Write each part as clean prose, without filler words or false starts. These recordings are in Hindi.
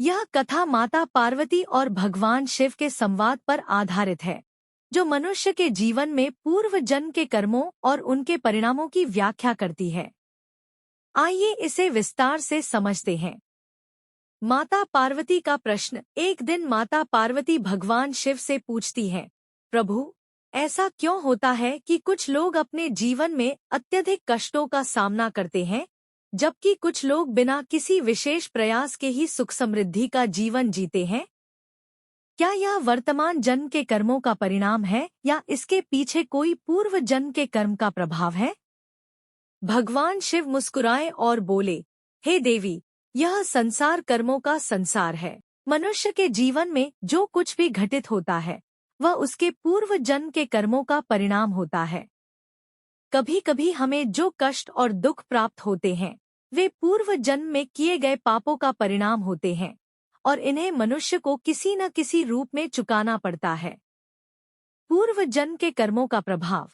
यह कथा माता पार्वती और भगवान शिव के संवाद पर आधारित है, जो मनुष्य के जीवन में पूर्व जन्म के कर्मों और उनके परिणामों की व्याख्या करती है। आइए इसे विस्तार से समझते हैं। माता पार्वती का प्रश्न। एक दिन माता पार्वती भगवान शिव से पूछती हैं, प्रभु, ऐसा क्यों होता है कि कुछ लोग अपने जीवन में अत्यधिक कष्टों का सामना करते हैं, जबकि कुछ लोग बिना किसी विशेष प्रयास के ही सुख समृद्धि का जीवन जीते हैं? क्या यह वर्तमान जन्म के कर्मों का परिणाम है या इसके पीछे कोई पूर्व जन्म के कर्म का प्रभाव है? भगवान शिव मुस्कुराए और बोले, हे देवी, यह संसार कर्मों का संसार है। मनुष्य के जीवन में जो कुछ भी घटित होता है, वह उसके पूर्व जन्म के कर्मों का परिणाम होता है। कभी कभी हमें जो कष्ट और दुख प्राप्त होते हैं, वे पूर्व जन्म में किए गए पापों का परिणाम होते हैं और इन्हें मनुष्य को किसी न किसी रूप में चुकाना पड़ता है। पूर्व जन्म के कर्मों का प्रभाव।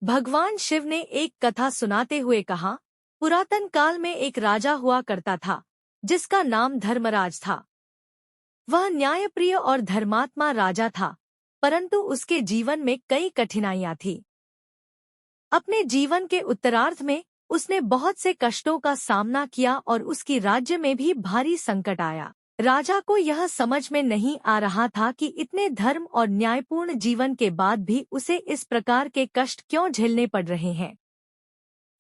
भगवान शिव ने एक कथा सुनाते हुए कहा, पुरातन काल में एक राजा हुआ करता था, जिसका नाम धर्मराज था। वह न्यायप्रिय और धर्मात्मा राजा था, परंतु उसके जीवन में कई कठिनाइयां थीं। अपने जीवन के उत्तरार्ध में उसने बहुत से कष्टों का सामना किया और उसकी राज्य में भी भारी संकट आया। राजा को यह समझ में नहीं आ रहा था कि इतने धर्म और न्यायपूर्ण जीवन के बाद भी उसे इस प्रकार के कष्ट क्यों झेलने पड़ रहे हैं।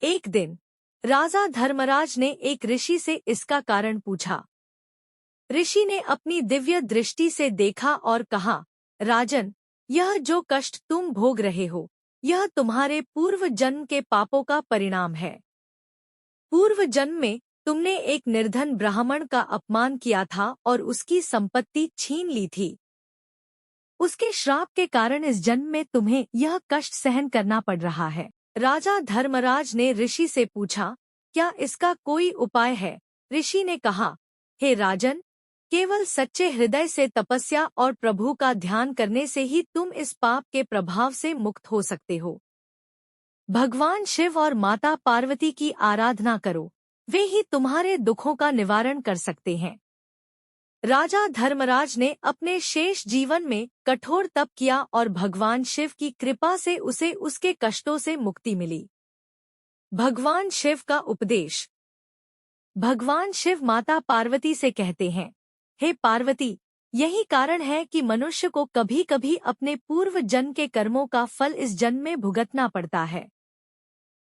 एक दिन राजा धर्मराज ने एक ऋषि से इसका कारण पूछा। ऋषि ने अपनी दिव्य दृष्टि से देखा और कहा, राजन, यह जो कष्ट तुम भोग रहे हो, यह तुम्हारे पूर्व जन्म के पापों का परिणाम है। पूर्व जन्म में तुमने एक निर्धन ब्राह्मण का अपमान किया था और उसकी संपत्ति छीन ली थी। उसके श्राप के कारण इस जन्म में तुम्हें यह कष्ट सहन करना पड़ रहा है। राजा धर्मराज ने ऋषि से पूछा, क्या इसका कोई उपाय है? ऋषि ने कहा, हे राजन, केवल सच्चे हृदय से तपस्या और प्रभु का ध्यान करने से ही तुम इस पाप के प्रभाव से मुक्त हो सकते हो। भगवान शिव और माता पार्वती की आराधना करो, वे ही तुम्हारे दुखों का निवारण कर सकते हैं। राजा धर्मराज ने अपने शेष जीवन में कठोर तप किया और भगवान शिव की कृपा से उसे उसके कष्टों से मुक्ति मिली। भगवान शिव का उपदेश। भगवान शिव माता पार्वती से कहते हैं, हे पार्वती, यही कारण है कि मनुष्य को कभी कभी अपने पूर्व जन्म के कर्मों का फल इस जन्म में भुगतना पड़ता है।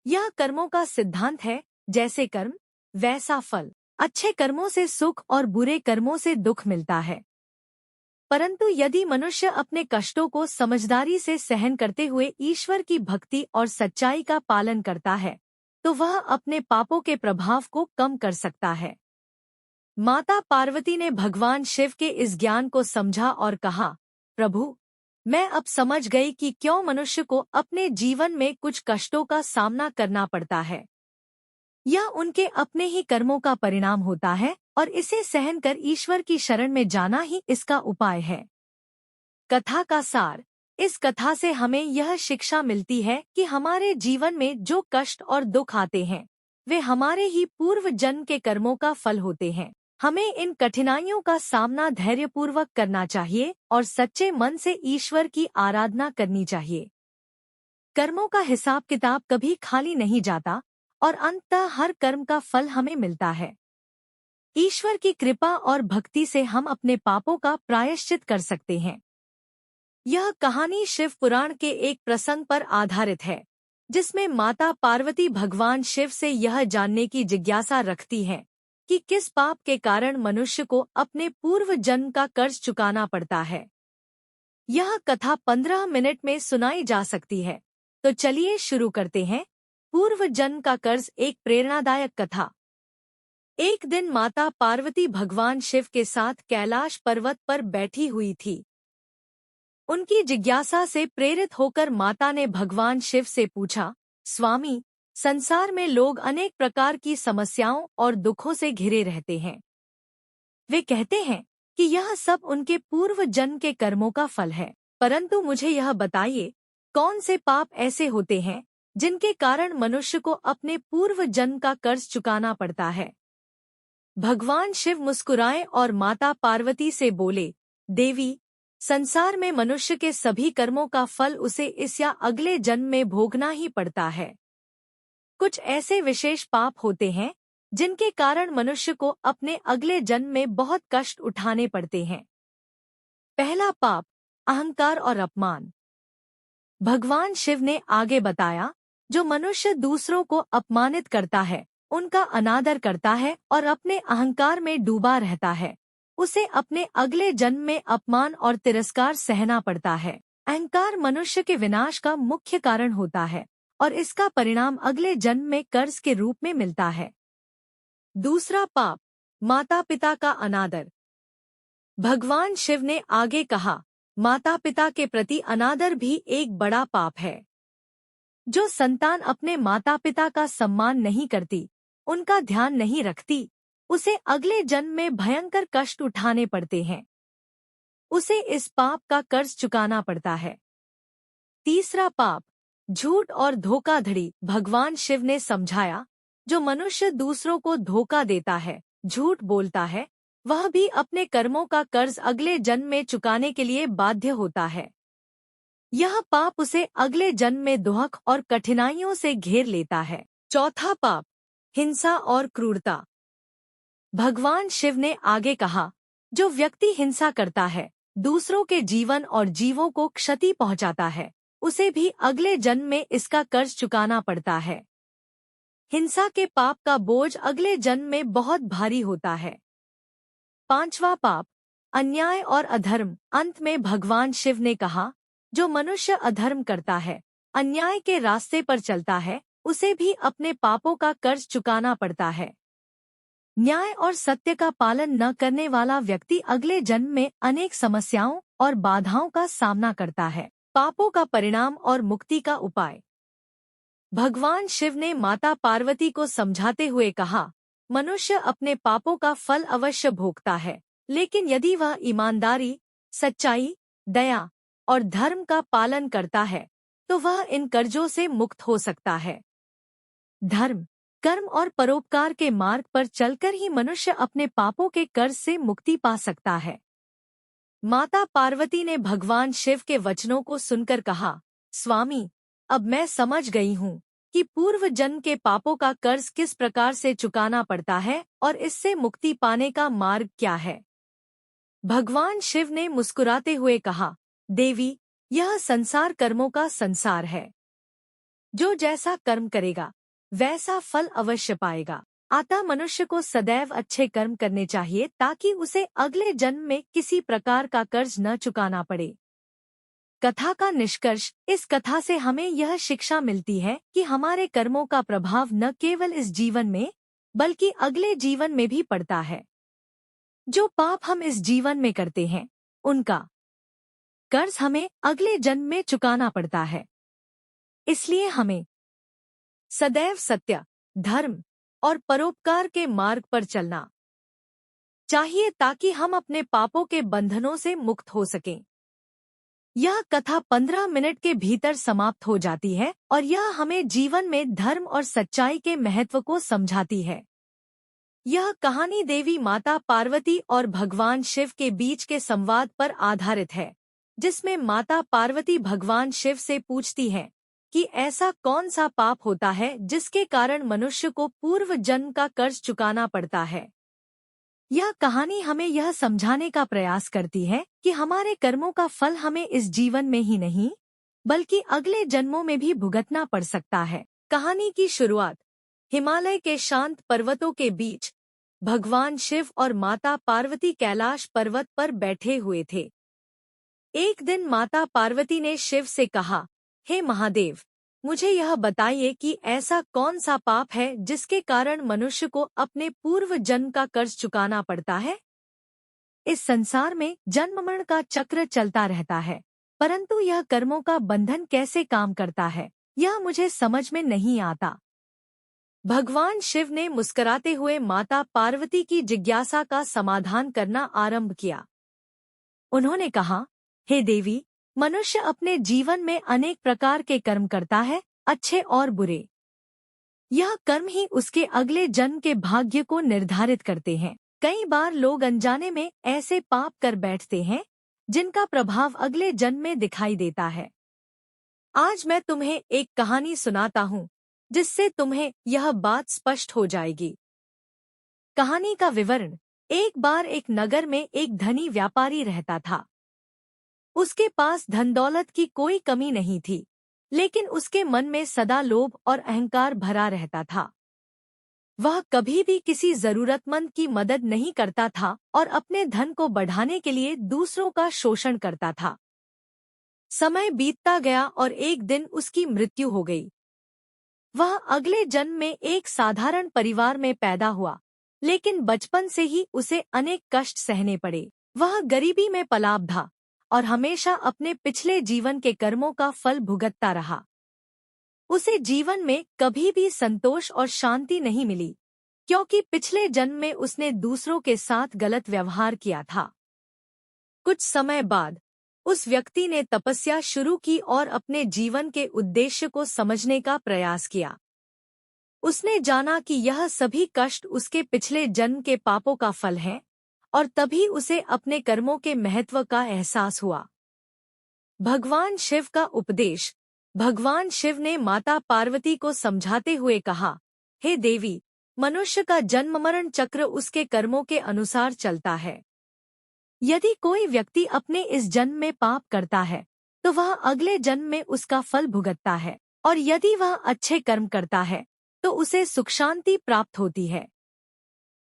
यह कर्मों का सिद्धांत है, जैसे कर्म वैसा फल। अच्छे कर्मों से सुख और बुरे कर्मों से दुख मिलता है। परंतु यदि मनुष्य अपने कष्टों को समझदारी से सहन करते हुए ईश्वर की भक्ति और सच्चाई का पालन करता है, तो वह अपने पापों के प्रभाव को कम कर सकता है। माता पार्वती ने भगवान शिव के इस ज्ञान को समझा और कहा, प्रभु, मैं अब समझ गई कि क्यों मनुष्य को अपने जीवन में कुछ कष्टों का सामना करना पड़ता है। यह उनके अपने ही कर्मों का परिणाम होता है और इसे सहन कर ईश्वर की शरण में जाना ही इसका उपाय है। कथा का सार। इस कथा से हमें यह शिक्षा मिलती है कि हमारे जीवन में जो कष्ट और दुख आते हैं, वे हमारे ही पूर्व जन्म के कर्मों का फल होते हैं। हमें इन कठिनाइयों का सामना धैर्यपूर्वक करना चाहिए और सच्चे मन से ईश्वर की आराधना करनी चाहिए। कर्मों का हिसाब किताब कभी खाली नहीं जाता और अंततः हर कर्म का फल हमें मिलता है। ईश्वर की कृपा और भक्ति से हम अपने पापों का प्रायश्चित कर सकते हैं। यह कहानी शिव पुराण के एक प्रसंग पर आधारित है, जिसमें माता पार्वती भगवान शिव से यह जानने की जिज्ञासा रखती हैं कि किस पाप के कारण मनुष्य को अपने पूर्व जन्म का कर्ज चुकाना पड़ता है। यह कथा 15 मिनट में सुनाई जा सकती है, तो चलिए शुरू करते हैं। पूर्व जन्म का कर्ज। एक प्रेरणादायक कथा। एक दिन माता पार्वती भगवान शिव के साथ कैलाश पर्वत पर बैठी हुई थी। उनकी जिज्ञासा से प्रेरित होकर माता ने भगवान शिव से पूछा, स्वामी, संसार में लोग अनेक प्रकार की समस्याओं और दुखों से घिरे रहते हैं। वे कहते हैं कि यह सब उनके पूर्व जन्म के कर्मों का फल है, परंतु मुझे यह बताइए, कौन से पाप ऐसे होते हैं जिनके कारण मनुष्य को अपने पूर्व जन्म का कर्ज चुकाना पड़ता है। भगवान शिव मुस्कुराए और माता पार्वती से बोले, देवी, संसार में मनुष्य के सभी कर्मों का फल उसे इस या अगले जन्म में भोगना ही पड़ता है। कुछ ऐसे विशेष पाप होते हैं जिनके कारण मनुष्य को अपने अगले जन्म में बहुत कष्ट उठाने पड़ते हैं। पहला पाप, अहंकार और अपमान। भगवान शिव ने आगे बताया, जो मनुष्य दूसरों को अपमानित करता है, उनका अनादर करता है और अपने अहंकार में डूबा रहता है, उसे अपने अगले जन्म में अपमान और तिरस्कार सहना पड़ता है। अहंकार मनुष्य के विनाश का मुख्य कारण होता है और इसका परिणाम अगले जन्म में कर्ज के रूप में मिलता है। दूसरा पाप, माता पिता का अनादर। भगवान शिव ने आगे कहा, माता पिता के प्रति अनादर भी एक बड़ा पाप है। जो संतान अपने माता पिता का सम्मान नहीं करती, उनका ध्यान नहीं रखती, उसे अगले जन्म में भयंकर कष्ट उठाने पड़ते हैं। उसे इस पाप का कर्ज चुकाना पड़ता है। तीसरा पाप, झूठ और धोखाधड़ी। भगवान शिव ने समझाया, जो मनुष्य दूसरों को धोखा देता है, झूठ बोलता है, वह भी अपने कर्मों का कर्ज अगले जन्म में चुकाने के लिए बाध्य होता है। यह पाप उसे अगले जन्म में दुख और कठिनाइयों से घेर लेता है। चौथा पाप, हिंसा और क्रूरता। भगवान शिव ने आगे कहा, जो व्यक्ति हिंसा करता है, दूसरों के जीवन और जीवों को क्षति पहुंचाता है, उसे भी अगले जन्म में इसका कर्ज चुकाना पड़ता है। हिंसा के पाप का बोझ अगले जन्म में बहुत भारी होता है। पांचवा पाप, अन्याय और अधर्म। अंत में भगवान शिव ने कहा, जो मनुष्य अधर्म करता है, अन्याय के रास्ते पर चलता है, उसे भी अपने पापों का कर्ज चुकाना पड़ता है। न्याय और सत्य का पालन न करने वाला व्यक्ति अगले जन्म में अनेक समस्याओं और बाधाओं का सामना करता है। पापों का परिणाम और मुक्ति का उपाय। भगवान शिव ने माता पार्वती को समझाते हुए कहा, मनुष्य अपने पापों का फल अवश्य भोगता है, लेकिन यदि वह ईमानदारी, सच्चाई, दया और धर्म का पालन करता है, तो वह इन कर्जों से मुक्त हो सकता है। धर्म, कर्म और परोपकार के मार्ग पर चलकर ही मनुष्य अपने पापों के कर्ज से मुक्ति पा सकता है। माता पार्वती ने भगवान शिव के वचनों को सुनकर कहा, स्वामी, अब मैं समझ गई हूँ कि पूर्व जन्म के पापों का कर्ज किस प्रकार से चुकाना पड़ता है और इससे मुक्ति पाने का मार्ग क्या है। भगवान शिव ने मुस्कुराते हुए कहा, देवी, यह संसार कर्मों का संसार है। जो जैसा कर्म करेगा, वैसा फल अवश्य पाएगा। अतः मनुष्य को सदैव अच्छे कर्म करने चाहिए ताकि उसे अगले जन्म में किसी प्रकार का कर्ज न चुकाना पड़े। कथा का निष्कर्ष। इस कथा से हमें यह शिक्षा मिलती है कि हमारे कर्मों का प्रभाव न केवल इस जीवन में बल्कि अगले जीवन में भी पड़ता है। जो पाप हम इस जीवन में करते हैं, उनका कर्ज हमें अगले जन्म में चुकाना पड़ता है। इसलिए हमें सदैव सत्य, धर्म और परोपकार के मार्ग पर चलना चाहिए ताकि हम अपने पापों के बंधनों से मुक्त हो सकें। यह कथा 15 मिनट के भीतर समाप्त हो जाती है और यह हमें जीवन में धर्म और सच्चाई के महत्व को समझाती है। यह कहानी देवी माता पार्वती और भगवान शिव के बीच के संवाद पर आधारित है, जिसमें माता पार्वती भगवान शिव से पूछती हैं कि ऐसा कौन सा पाप होता है जिसके कारण मनुष्य को पूर्व जन्म का कर्ज चुकाना पड़ता है। यह कहानी हमें यह समझाने का प्रयास करती है कि हमारे कर्मों का फल हमें इस जीवन में ही नहीं बल्कि अगले जन्मों में भी भुगतना पड़ सकता है। कहानी की शुरुआत हिमालय के शांत पर्वतों के बीच भगवान शिव और माता पार्वती कैलाश पर्वत पर बैठे हुए थे। एक दिन माता पार्वती ने शिव से कहा, हे महादेव, मुझे यह बताइए कि ऐसा कौन सा पाप है जिसके कारण मनुष्य को अपने पूर्व जन्म का कर्ज चुकाना पड़ता है। इस संसार में जन्म मरण का चक्र चलता रहता है, परंतु यह कर्मों का बंधन कैसे काम करता है, यह मुझे समझ में नहीं आता। भगवान शिव ने मुस्कुराते हुए माता पार्वती की जिज्ञासा का समाधान करना आरंभ किया। उन्होंने कहा, हे देवी, मनुष्य अपने जीवन में अनेक प्रकार के कर्म करता है, अच्छे और बुरे। यह कर्म ही उसके अगले जन्म के भाग्य को निर्धारित करते हैं। कई बार लोग अनजाने में ऐसे पाप कर बैठते हैं जिनका प्रभाव अगले जन्म में दिखाई देता है। आज मैं तुम्हें एक कहानी सुनाता हूँ जिससे तुम्हें यह बात स्पष्ट हो जाएगी। कहानी का विवरण। एक बार एक नगर में एक धनी व्यापारी रहता था। उसके पास धन दौलत की कोई कमी नहीं थी, लेकिन उसके मन में सदा लोभ और अहंकार भरा रहता था। वह कभी भी किसी जरूरतमंद की मदद नहीं करता था और अपने धन को बढ़ाने के लिए दूसरों का शोषण करता था। समय बीतता गया और एक दिन उसकी मृत्यु हो गई। वह अगले जन्म में एक साधारण परिवार में पैदा हुआ, लेकिन बचपन से ही उसे अनेक कष्ट सहने पड़े। वह गरीबी में पला था और हमेशा अपने पिछले जीवन के कर्मों का फल भुगतता रहा। उसे जीवन में कभी भी संतोष और शांति नहीं मिली, क्योंकि पिछले जन्म में उसने दूसरों के साथ गलत व्यवहार किया था। कुछ समय बाद उस व्यक्ति ने तपस्या शुरू की और अपने जीवन के उद्देश्य को समझने का प्रयास किया। उसने जाना कि यह सभी कष्ट उसके पिछले जन्म के पापों का फल है, और तभी उसे अपने कर्मों के महत्व का एहसास हुआ। भगवान शिव का उपदेश। भगवान शिव ने माता पार्वती को समझाते हुए कहा, हे देवी, मनुष्य का जन्म मरण चक्र उसके कर्मों के अनुसार चलता है। यदि कोई व्यक्ति अपने इस जन्म में पाप करता है तो वह अगले जन्म में उसका फल भुगतता है, और यदि वह अच्छे कर्म करता है तो उसे सुख शांति प्राप्त होती है।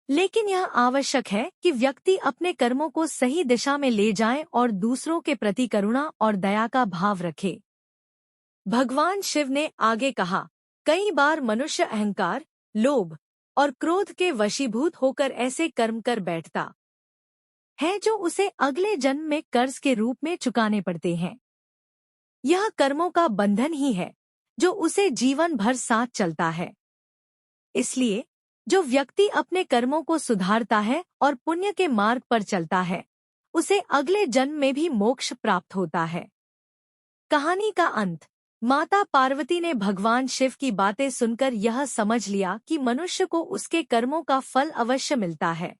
लेकिन यह आवश्यक है कि व्यक्ति अपने कर्मों को सही दिशा में ले जाए और दूसरों के प्रति करुणा और दया का भाव रखे। भगवान शिव ने आगे कहा, कई बार मनुष्य अहंकार, लोभ और क्रोध के वशीभूत होकर ऐसे कर्म कर बैठता है जो उसे अगले जन्म में कर्ज के रूप में चुकाने पड़ते हैं। यह कर्मों का बंधन ही है जो उसे जीवन भर साथ चलता है। इसलिए जो व्यक्ति अपने कर्मों को सुधारता है और पुण्य के मार्ग पर चलता है, उसे अगले जन्म में भी मोक्ष प्राप्त होता है। कहानी का अंत। माता पार्वती ने भगवान शिव की बातें सुनकर यह समझ लिया कि मनुष्य को उसके कर्मों का फल अवश्य मिलता है।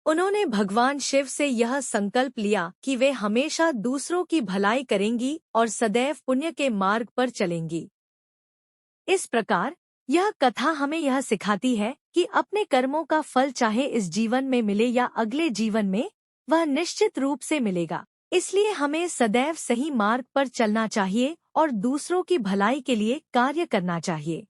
उन्होंने भगवान शिव से यह संकल्प लिया कि वे हमेशा दूसरों की भलाई करेंगी और सदैव पुण्य के मार्ग पर चलेंगी। इस प्रकार यह कथा हमें यह सिखाती है कि अपने कर्मों का फल चाहे इस जीवन में मिले या अगले जीवन में, वह निश्चित रूप से मिलेगा। इसलिए हमें सदैव सही मार्ग पर चलना चाहिए और दूसरों की भलाई के लिए कार्य करना चाहिए।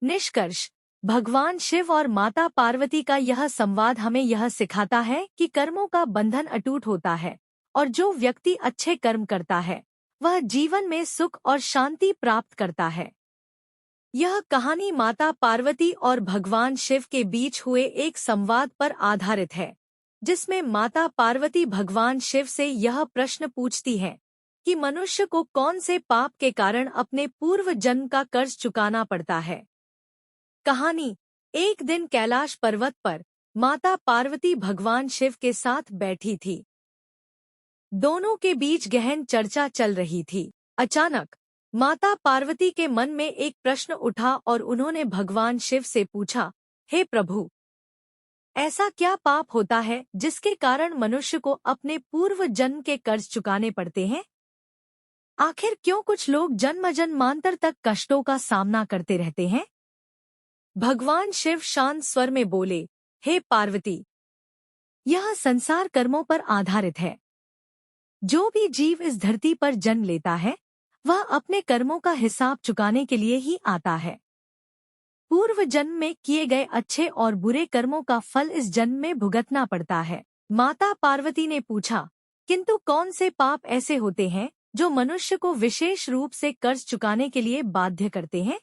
निष्कर्ष। भगवान शिव और माता पार्वती का यह संवाद हमें यह सिखाता है कि कर्मों का बंधन अटूट होता है, और जो व्यक्ति अच्छे कर्म करता है वह जीवन में सुख और शांति प्राप्त करता है। यह कहानी माता पार्वती और भगवान शिव के बीच हुए एक संवाद पर आधारित है, जिसमें माता पार्वती भगवान शिव से यह प्रश्न पूछती है कि मनुष्य को कौन से पाप के कारण अपने पूर्व जन्म का कर्ज चुकाना पड़ता है। कहानी। एक दिन कैलाश पर्वत पर माता पार्वती भगवान शिव के साथ बैठी थी। दोनों के बीच गहन चर्चा चल रही थी। अचानक माता पार्वती के मन में एक प्रश्न उठा और उन्होंने भगवान शिव से पूछा, हे प्रभु, ऐसा क्या पाप होता है जिसके कारण मनुष्य को अपने पूर्व जन्म के कर्ज चुकाने पड़ते हैं? आखिर क्यों कुछ लोग जन्म जन्मांतर तक कष्टों का सामना करते रहते हैं? भगवान शिव शांत स्वर में बोले, हे पार्वती, यह संसार कर्मों पर आधारित है। जो भी जीव इस धरती पर जन्म लेता है वह अपने कर्मों का हिसाब चुकाने के लिए ही आता है। पूर्व जन्म में किए गए अच्छे और बुरे कर्मों का फल इस जन्म में भुगतना पड़ता है। माता पार्वती ने पूछा, किंतु कौन से पाप ऐसे होते हैं जो मनुष्य को विशेष रूप से कर्ज चुकाने के लिए बाध्य करते हैं?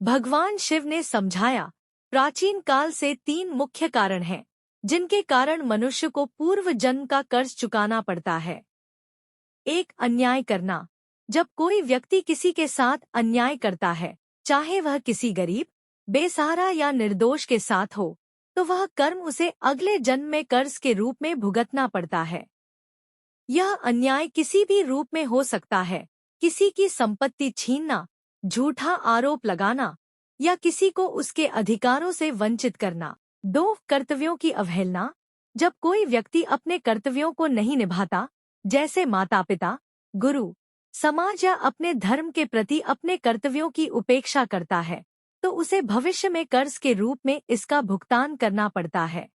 भगवान शिव ने समझाया, प्राचीन काल से 3 मुख्य कारण हैं जिनके कारण मनुष्य को पूर्व जन्म का कर्ज चुकाना पड़ता है। 1. अन्याय करना। जब कोई व्यक्ति किसी के साथ अन्याय करता है, चाहे वह किसी गरीब, बेसहारा या निर्दोष के साथ हो, तो वह कर्म उसे अगले जन्म में कर्ज के रूप में भुगतना पड़ता है। यह अन्याय किसी भी रूप में हो सकता है। किसी की संपत्ति छीनना, झूठा आरोप लगाना, या किसी को उसके अधिकारों से वंचित करना। 2. कर्तव्यों की अवहेलना। जब कोई व्यक्ति अपने कर्तव्यों को नहीं निभाता, जैसे माता पिता, गुरु, समाज या अपने धर्म के प्रति अपने कर्तव्यों की उपेक्षा करता है, तो उसे भविष्य में कर्ज के रूप में इसका भुगतान करना पड़ता है।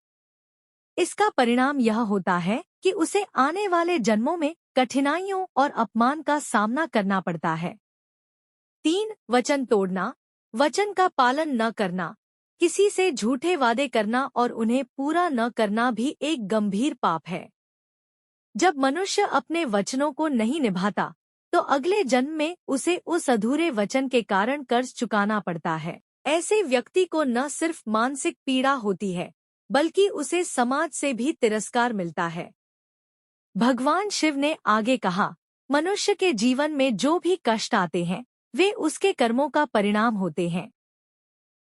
इसका परिणाम यह होता है कि उसे आने वाले जन्मों में कठिनाइयों और अपमान का सामना करना पड़ता है। 3. वचन तोड़ना। वचन का पालन न करना। किसी से झूठे वादे करना और उन्हें पूरा न करना भी एक गंभीर पाप है। जब मनुष्य अपने वचनों को नहीं निभाता, तो अगले जन्म में उसे उस अधूरे वचन के कारण कर्ज चुकाना पड़ता है। ऐसे व्यक्ति को न सिर्फ मानसिक पीड़ा होती है, बल्कि उसे समाज से भी तिरस्कार मिलता है। भगवान शिव ने आगे कहा, मनुष्य के जीवन में जो भी कष्ट आते हैं, वे उसके कर्मों का परिणाम होते हैं।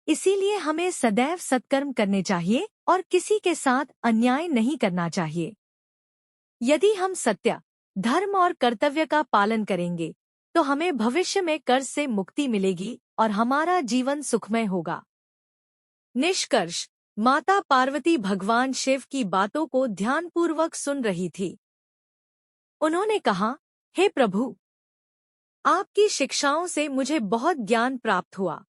इसीलिए हमें सदैव सत्कर्म करने चाहिए और किसी के साथ अन्याय नहीं करना चाहिए। यदि हम सत्य, धर्म और कर्तव्य का पालन करेंगे, तो हमें भविष्य में कर्ज से मुक्ति मिलेगी और हमारा जीवन सुखमय होगा। निष्कर्ष, माता पार्वती भगवान शिव की बातों को ध्यानपूर्वक सुन रही थी। उन्होंने कहा, हे प्रभु, आपकी शिक्षाओं से मुझे बहुत ज्ञान प्राप्त हुआ।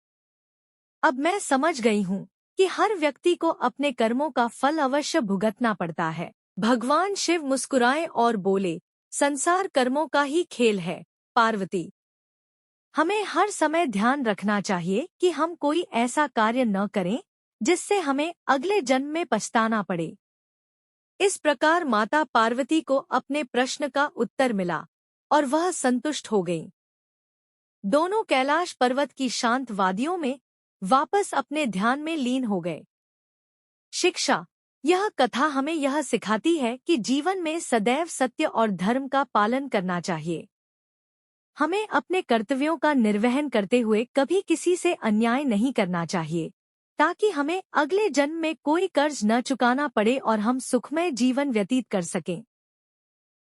अब मैं समझ गई हूँ कि हर व्यक्ति को अपने कर्मों का फल अवश्य भुगतना पड़ता है। भगवान शिव मुस्कुराए और बोले, संसार कर्मों का ही खेल है पार्वती। हमें हर समय ध्यान रखना चाहिए कि हम कोई ऐसा कार्य न करें जिससे हमें अगले जन्म में पछताना पड़े। इस प्रकार माता पार्वती को अपने प्रश्न का उत्तर मिला और वह संतुष्ट हो गईं। दोनों कैलाश पर्वत की शांत वादियों में वापस अपने ध्यान में लीन हो गए। शिक्षा, यह कथा हमें यह सिखाती है कि जीवन में सदैव सत्य और धर्म का पालन करना चाहिए। हमें अपने कर्तव्यों का निर्वहन करते हुए कभी किसी से अन्याय नहीं करना चाहिए, ताकि हमें अगले जन्म में कोई कर्ज न चुकाना पड़े और हम सुखमय जीवन व्यतीत कर सकें।